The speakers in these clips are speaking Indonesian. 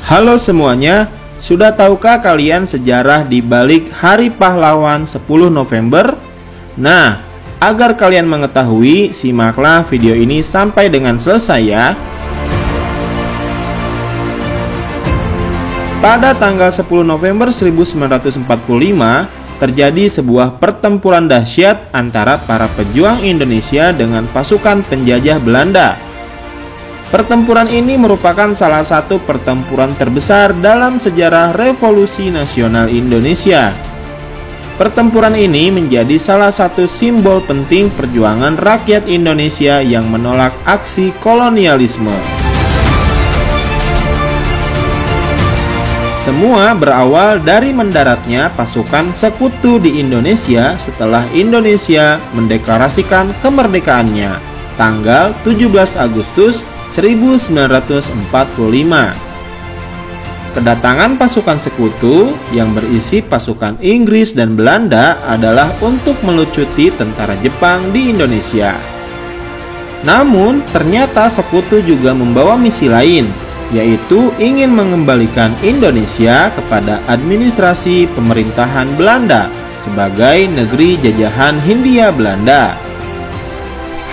Halo semuanya, sudah tahukah kalian sejarah di balik Hari Pahlawan 10 November? Nah, agar kalian mengetahui, simaklah video ini sampai dengan selesai ya. Pada tanggal 10 November 1945, terjadi sebuah pertempuran dahsyat antara para pejuang Indonesia dengan pasukan penjajah Belanda. Pertempuran ini merupakan salah satu pertempuran terbesar dalam sejarah Revolusi Nasional Indonesia. Pertempuran ini menjadi salah satu simbol penting perjuangan rakyat Indonesia yang menolak aksi kolonialisme. Semua berawal dari mendaratnya pasukan sekutu di Indonesia setelah Indonesia mendeklarasikan kemerdekaannya, tanggal 17 Agustus 1945. Kedatangan pasukan sekutu yang berisi pasukan Inggris dan Belanda adalah untuk melucuti tentara Jepang di Indonesia. Namun, ternyata sekutu juga membawa misi lain, yaitu ingin mengembalikan Indonesia kepada administrasi pemerintahan Belanda sebagai negeri jajahan Hindia Belanda.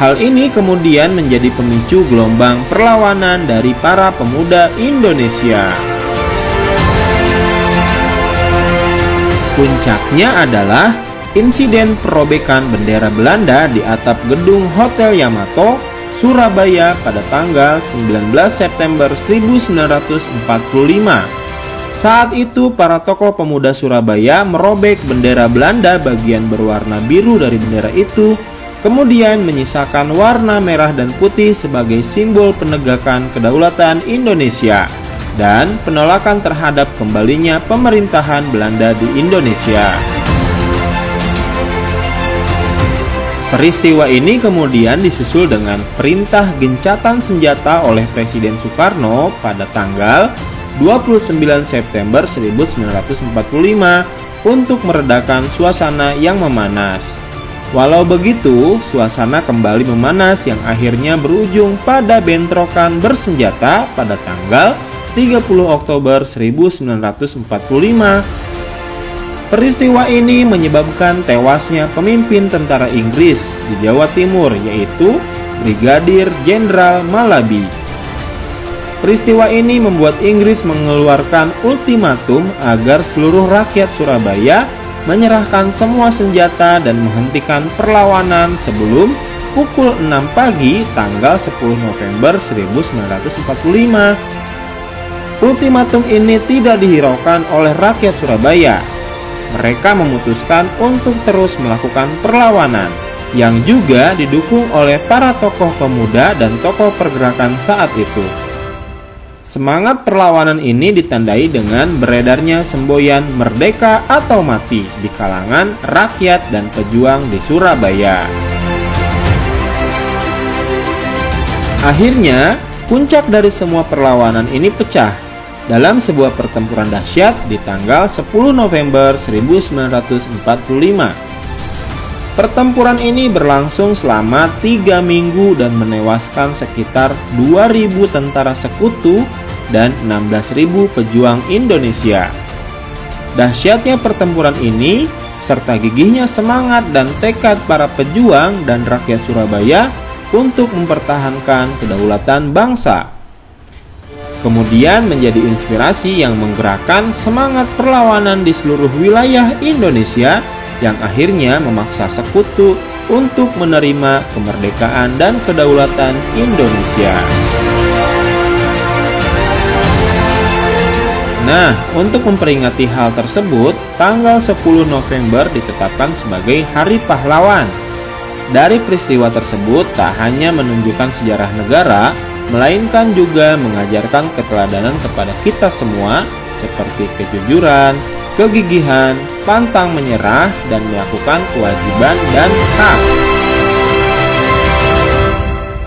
Hal ini kemudian menjadi pemicu gelombang perlawanan dari para pemuda Indonesia. Puncaknya adalah insiden perobekan bendera Belanda di atap gedung Hotel Yamato, Surabaya pada tanggal 19 September 1945. Saat itu para tokoh pemuda Surabaya merobek bendera Belanda bagian berwarna biru dari bendera itu, kemudian menyisakan warna merah dan putih sebagai simbol penegakan kedaulatan Indonesia dan penolakan terhadap kembalinya pemerintahan Belanda di Indonesia. Peristiwa ini kemudian disusul dengan perintah gencatan senjata oleh Presiden Soekarno pada tanggal 29 September 1945 untuk meredakan suasana yang memanas. Walau begitu, suasana kembali memanas yang akhirnya berujung pada bentrokan bersenjata pada tanggal 30 Oktober 1945. Peristiwa ini menyebabkan tewasnya pemimpin tentara Inggris di Jawa Timur, yaitu Brigadir Jenderal Malabi. Peristiwa ini membuat Inggris mengeluarkan ultimatum agar seluruh rakyat Surabaya menyerahkan semua senjata dan menghentikan perlawanan sebelum pukul 6 pagi tanggal 10 November 1945. Ultimatum ini tidak dihiraukan oleh rakyat Surabaya. Mereka memutuskan untuk terus melakukan perlawanan yang juga didukung oleh para tokoh pemuda dan tokoh pergerakan saat itu. Semangat perlawanan ini ditandai dengan beredarnya semboyan merdeka atau mati di kalangan rakyat dan pejuang di Surabaya. Akhirnya, puncak dari semua perlawanan ini pecah dalam sebuah pertempuran dahsyat di tanggal 10 November 1945. Pertempuran ini berlangsung selama 3 minggu dan menewaskan sekitar 2.000 tentara sekutu dan 16.000 pejuang Indonesia. Dahsyatnya pertempuran ini serta gigihnya semangat dan tekad para pejuang dan rakyat Surabaya untuk mempertahankan kedaulatan bangsa, kemudian menjadi inspirasi yang menggerakkan semangat perlawanan di seluruh wilayah Indonesia yang akhirnya memaksa sekutu untuk menerima kemerdekaan dan kedaulatan Indonesia. Nah, untuk memperingati hal tersebut, tanggal 10 November ditetapkan sebagai Hari Pahlawan. Dari peristiwa tersebut tak hanya menunjukkan sejarah negara, melainkan juga mengajarkan keteladanan kepada kita semua seperti kejujuran, kegigihan, pantang menyerah, dan melakukan kewajiban dan hak.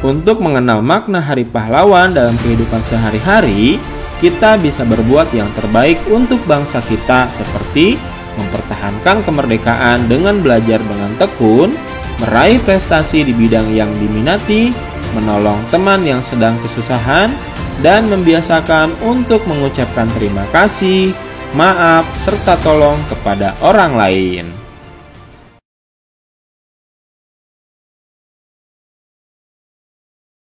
Untuk mengenal makna Hari Pahlawan dalam kehidupan sehari-hari, kita bisa berbuat yang terbaik untuk bangsa kita seperti mempertahankan kemerdekaan dengan belajar dengan tekun, meraih prestasi di bidang yang diminati, menolong teman yang sedang kesusahan, dan membiasakan untuk mengucapkan terima kasih, maaf, serta tolong kepada orang lain.